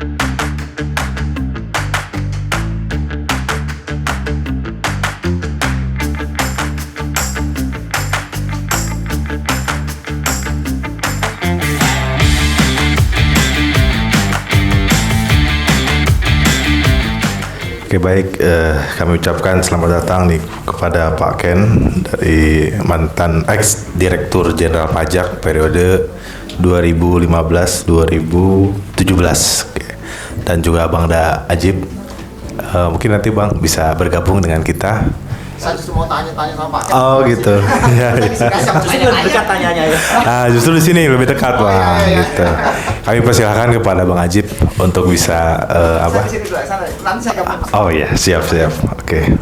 Oke baik, kami ucapkan selamat datang nih kepada Pak Ken dari mantan ex-direktur Jenderal Pajak periode 2015-2017 dan juga Bang Da Ajib. Mungkin nanti Bang bisa bergabung dengan kita. Saya justru mau tanya-tanya sama Pak Ken. Oh gitu. Ya, ya. Justru lebih dekat tanyanya ya. Justru di sini lebih dekat Bang. Gitu. Kami persilahkan kepada Bang Ajib untuk bisa apa? Di sini dulu, sana. Nanti saya gabung. Oh iya, siap. Oke.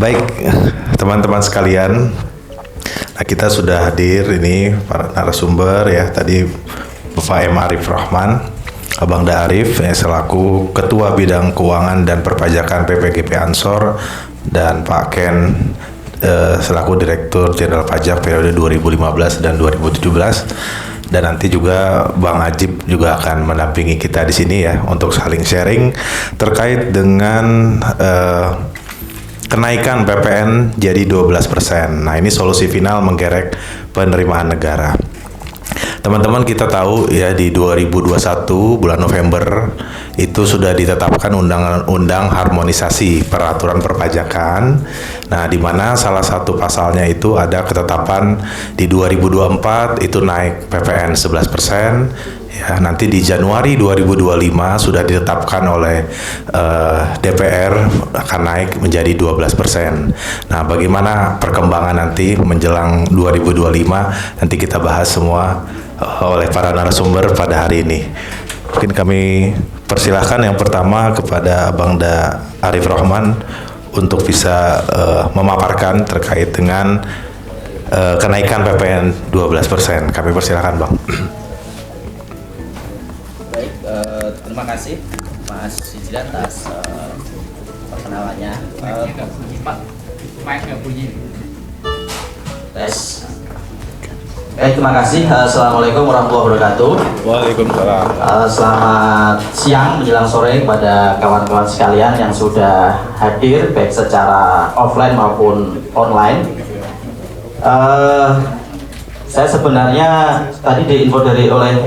Baik, teman-teman sekalian. Nah, kita sudah hadir ini para narasumber ya. Tadi Bapak M. Arif Rahman, Abang Da Arif selaku Ketua Bidang Keuangan dan Perpajakan PPGP Ansor, dan Pak Ken selaku Direktur Jenderal Pajak periode 2015 dan 2017. Dan nanti juga Bang Ajib juga akan mendampingi kita di sini ya untuk saling sharing terkait dengan kenaikan PPN jadi 12%. Nah, ini solusi final menggerek penerimaan negara. Teman-teman, kita tahu ya di 2021 bulan November itu sudah ditetapkan undang-undang harmonisasi peraturan perpajakan. Nah, di mana salah satu pasalnya itu ada ketetapan di 2024 itu naik PPN 11%. Ya, nanti di Januari 2025 sudah ditetapkan oleh DPR akan naik menjadi 12%. Nah, bagaimana perkembangan nanti menjelang 2025 nanti kita bahas semua oleh para narasumber pada hari ini. Mungkin kami persilahkan yang pertama kepada Bang Da Arif Rahman untuk bisa memaparkan terkait dengan kenaikan PPN 12%. Kami persilahkan Bang. Baik, terima kasih Mas Sijil atas perkenalannya. Tes. Baik, terima kasih. Assalamualaikum warahmatullahi wabarakatuh. Waalaikumsalam. Selamat siang menjelang sore kepada kawan-kawan sekalian yang sudah hadir baik secara offline maupun online. Saya sebenarnya tadi diinfo oleh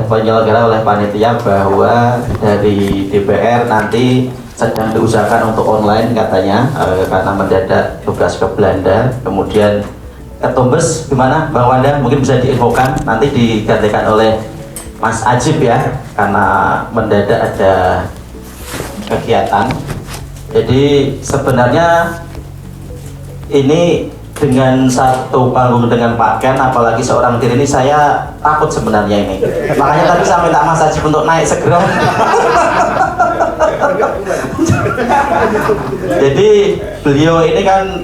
penyelenggara, oleh panitia bahwa dari DPR nanti sedang diusahakan untuk online katanya, karena mendadak tugas ke Belanda. Kemudian Ketumbes gimana Bang Wanda, mungkin bisa diinfokan, nanti digantikan oleh Mas Ajib ya, karena mendadak ada kegiatan. Jadi sebenarnya ini dengan satu panggung dengan Pak Ken, apalagi seorang diri ini, saya takut sebenarnya ini. Makanya tadi saya minta Mas Ajib untuk naik segera. Jadi beliau ini kan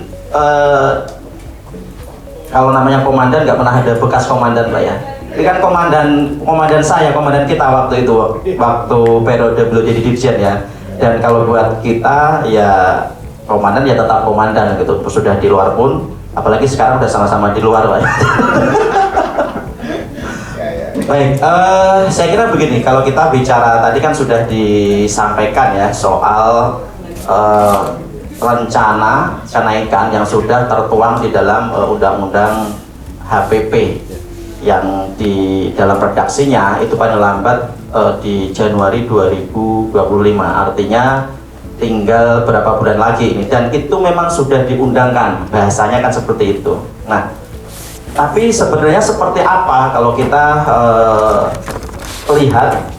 kalau namanya komandan nggak pernah ada bekas komandan Pak ya. Ini kan komandan saya, komandan kita waktu itu, waktu periode beliau jadi dirjen ya. Dan kalau buat kita ya komandan ya tetap komandan gitu, sudah di luar pun, apalagi sekarang udah sama-sama di luar Pak. Baik, saya kira begini, kalau kita bicara tadi kan sudah disampaikan ya soal rencana kenaikan yang sudah tertuang di dalam Undang-Undang HPP yang di dalam redaksinya itu paling lambat di Januari 2025, artinya tinggal berapa bulan lagi ini, dan itu memang sudah diundangkan, bahasanya kan seperti itu. Nah, tapi sebenarnya seperti apa kalau kita lihat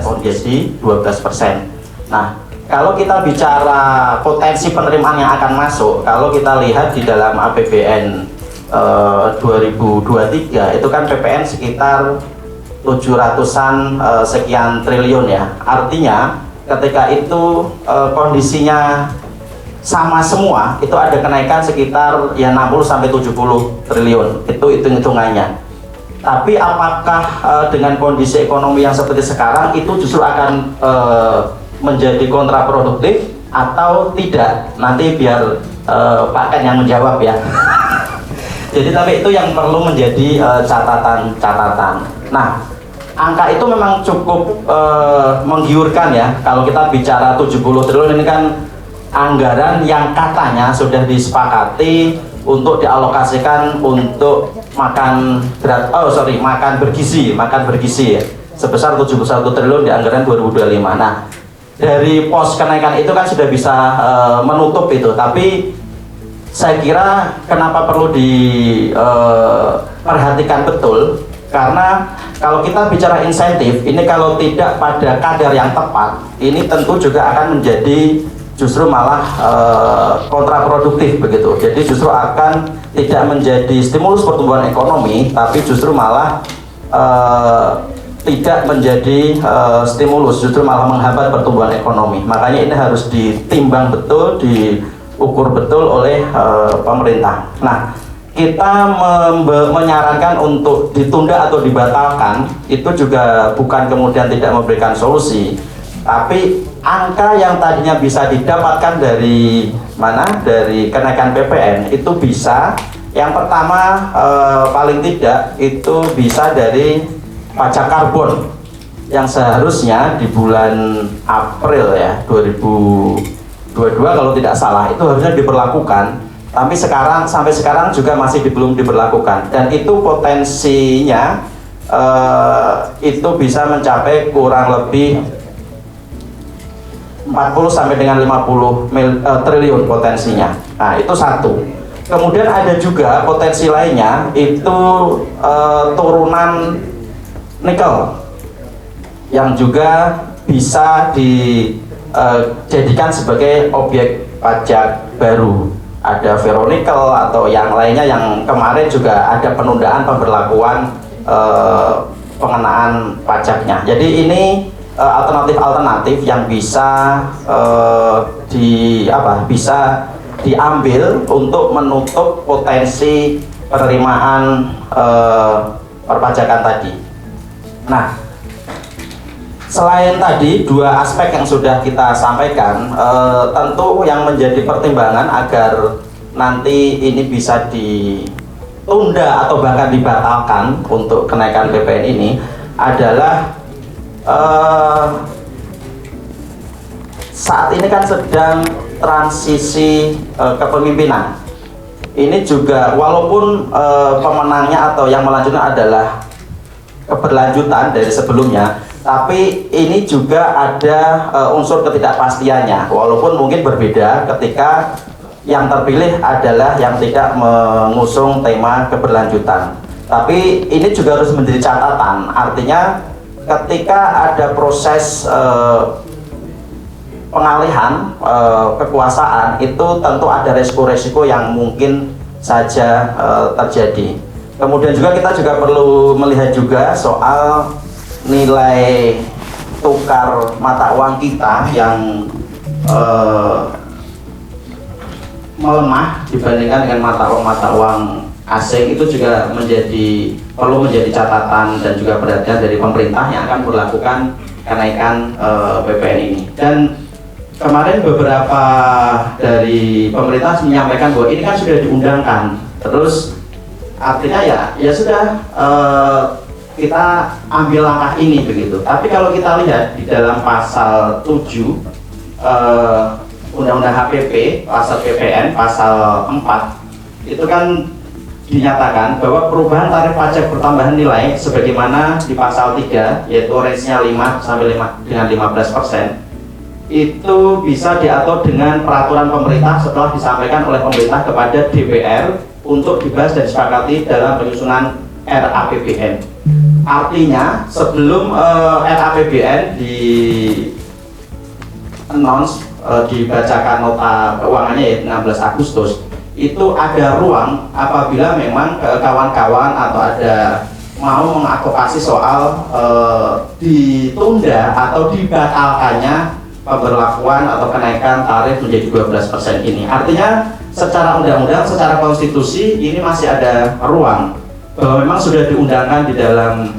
menjadi 12%. Nah, kalau kita bicara potensi penerimaan yang akan masuk, kalau kita lihat di dalam APBN 2023 itu kan PPN sekitar 700-an sekian triliun ya. Artinya ketika itu kondisinya sama semua, itu ada kenaikan sekitar ya 60 sampai 70 triliun. Itu hitung-hitungannya. Tapi apakah dengan kondisi ekonomi yang seperti sekarang itu justru akan menjadi kontraproduktif atau tidak? Nanti biar Pak Ken yang menjawab ya. Jadi tapi itu yang perlu menjadi catatan. Nah, angka itu memang cukup menggiurkan ya. Kalau kita bicara 70 triliun ini kan anggaran yang katanya sudah disepakati untuk dialokasikan untuk makan bergizi ya, sebesar 71 triliun di anggaran 2025. Nah, dari pos kenaikan itu kan sudah bisa menutup itu, tapi saya kira kenapa perlu diperhatikan betul, karena kalau kita bicara insentif ini kalau tidak pada kadar yang tepat, ini tentu juga akan menjadi justru malah kontraproduktif begitu. Jadi justru akan tidak menjadi stimulus pertumbuhan ekonomi, tapi justru malah tidak menjadi stimulus, justru malah menghambat pertumbuhan ekonomi. Makanya ini harus ditimbang betul, diukur betul oleh pemerintah. Nah, kita menyarankan untuk ditunda atau dibatalkan itu juga bukan kemudian tidak memberikan solusi, tapi angka yang tadinya bisa didapatkan dari mana? Dari kenaikan PPN itu bisa, yang pertama paling tidak itu bisa dari pajak karbon yang seharusnya di bulan April ya 2022 kalau tidak salah itu harusnya diberlakukan, tapi sampai sekarang juga masih belum diberlakukan, dan itu potensinya itu bisa mencapai kurang lebih 40 sampai dengan 50 triliun potensinya. Nah, itu satu. Kemudian ada juga potensi lainnya itu turunan nikel yang juga bisa dijadikan sebagai objek pajak baru. Ada ferronikel atau yang lainnya yang kemarin juga ada penundaan pemberlakuan pengenaan pajaknya. Jadi ini alternatif yang bisa bisa diambil untuk menutup potensi penerimaan perpajakan tadi. Nah, selain tadi dua aspek yang sudah kita sampaikan, tentu yang menjadi pertimbangan agar nanti ini bisa ditunda atau bahkan dibatalkan untuk kenaikan PPN ini adalah saat ini kan sedang transisi kepemimpinan. Ini juga walaupun pemenangnya atau yang melanjutkan adalah keberlanjutan dari sebelumnya, tapi ini juga ada unsur ketidakpastiannya, walaupun mungkin berbeda ketika yang terpilih adalah yang tidak mengusung tema keberlanjutan. Tapi ini juga harus menjadi catatan, artinya ketika ada proses pengalihan kekuasaan itu tentu ada resiko-resiko yang mungkin saja terjadi. Kemudian juga kita juga perlu melihat juga soal nilai tukar mata uang kita yang melemah dibandingkan dengan mata uang asing, itu juga perlu menjadi catatan dan juga perhatian dari pemerintah yang akan melakukan kenaikan PPN ini. Dan kemarin beberapa dari pemerintah menyampaikan bahwa ini kan sudah diundangkan, terus artinya ya sudah kita ambil langkah ini begitu. Tapi kalau kita lihat di dalam pasal 7 Undang-Undang HPP, pasal PPN, pasal 4 itu kan dinyatakan bahwa perubahan tarif pajak pertambahan nilai sebagaimana di pasal 3 yaitu range-nya 5 sampai dengan 15% itu bisa diatur dengan peraturan pemerintah setelah disampaikan oleh pemerintah kepada DPR untuk dibahas dan disepakati dalam penyusunan RAPBN. Artinya sebelum RAPBN dibacakan nota keuangannya yaitu 16 Agustus, itu ada ruang apabila memang kawan-kawan atau ada mau mengadvokasi soal ditunda atau dibatalkannya pemberlakuan atau kenaikan tarif menjadi 12% ini. Artinya secara undang-undang, secara konstitusi ini masih ada ruang bahwa memang sudah diundangkan di dalam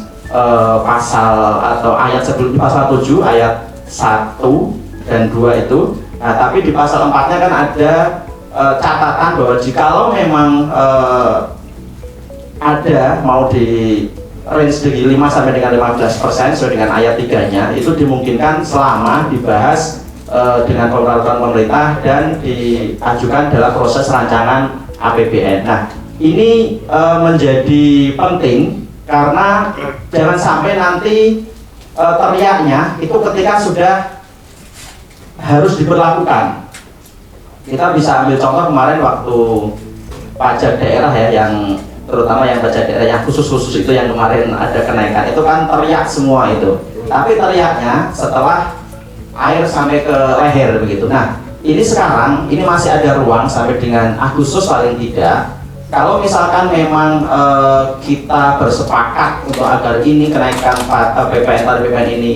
pasal atau ayat sebelum pasal 7 ayat 1 dan 2 itu. Nah, tapi di pasal 4-nya kan ada catatan bahwa jikalau memang ada mau range dari 5 sampai dengan 15% sesuai dengan ayat 3-nya itu dimungkinkan selama dibahas dengan peraturan pemerintah dan diajukan dalam proses rancangan APBN. Nah, ini menjadi penting karena jangan sampai nanti teriaknya itu ketika sudah harus diberlakukan. Kita bisa ambil contoh kemarin waktu pajak daerah ya, yang terutama yang pajak daerah yang khusus itu yang kemarin ada kenaikan, itu kan teriak semua itu. Tapi teriaknya setelah air sampai ke leher begitu. Nah, ini sekarang ini masih ada ruang sampai dengan Agustus paling tidak. Kalau misalkan memang kita bersepakat untuk agar ini kenaikan PPN tarif PPN ini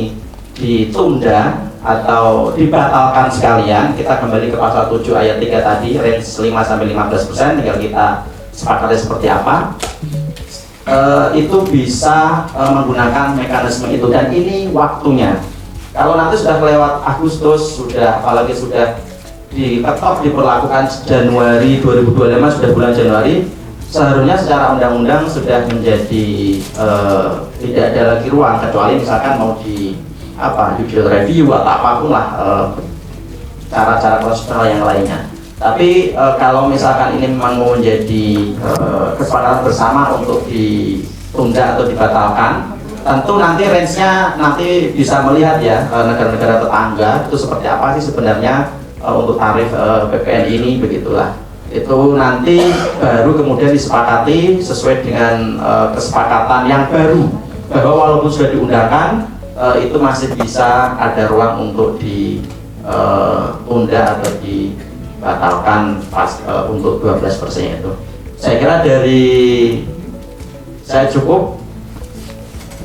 ditunda atau dibatalkan sekalian, kita kembali ke pasal 7 ayat 3 tadi, range 5 sampai 15%, tinggal kita sepakatnya seperti apa. Itu bisa menggunakan mekanisme itu, dan ini waktunya. Kalau nanti sudah lewat Agustus, sudah apalagi sudah diketok diberlakukan Januari 2025, sudah bulan Januari, seharusnya secara undang-undang sudah menjadi tidak ada lagi ruang, kecuali misalkan mau di judicial review atau apapun lah cara-cara konstitusional yang lainnya. Tapi kalau misalkan ini memang mau menjadi kesepakatan bersama untuk ditunda atau dibatalkan, tentu nanti range-nya nanti bisa melihat ya negara-negara tetangga itu seperti apa sih sebenarnya untuk tarif PPN ini, begitulah. Itu nanti baru kemudian disepakati sesuai dengan kesepakatan yang baru, bahwa walaupun sudah diundangkan itu masih bisa ada ruang untuk ditunda atau dibatalkan untuk 12% itu. Saya kira dari saya cukup.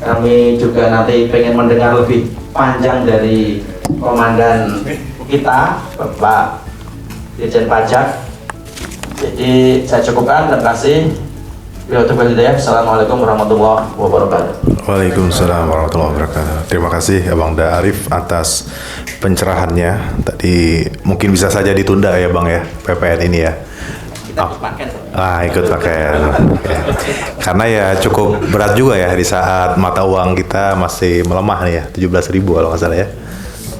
Kami juga nanti pengen mendengar lebih panjang dari komandan kita, Bapak Dirjen Pajak. Jadi saya cukupkan, terima kasih. Assalamualaikum warahmatullahi wabarakatuh. Waalaikumsalam warahmatullahi wabarakatuh. Terima kasih Abang Da Arif atas pencerahannya. Tadi mungkin bisa saja ditunda ya Bang ya, PPN ini ya. Ikut pakai. Karena ya cukup berat juga ya di saat mata uang kita masih melemah nih ya, 17.000 kalau nggak salah ya.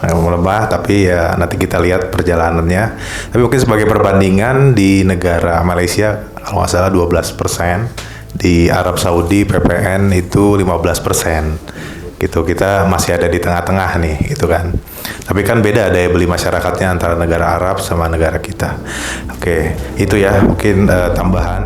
Melemah, tapi ya nanti kita lihat perjalanannya. Tapi mungkin sebagai perbandingan di negara Malaysia kalau nggak salah 12%, di Arab Saudi PPN itu 15%. Gitu, kita masih ada di tengah-tengah nih, gitu kan. Tapi kan beda daya beli masyarakatnya antara negara Arab sama negara kita. Oke, itu ya mungkin tambahan.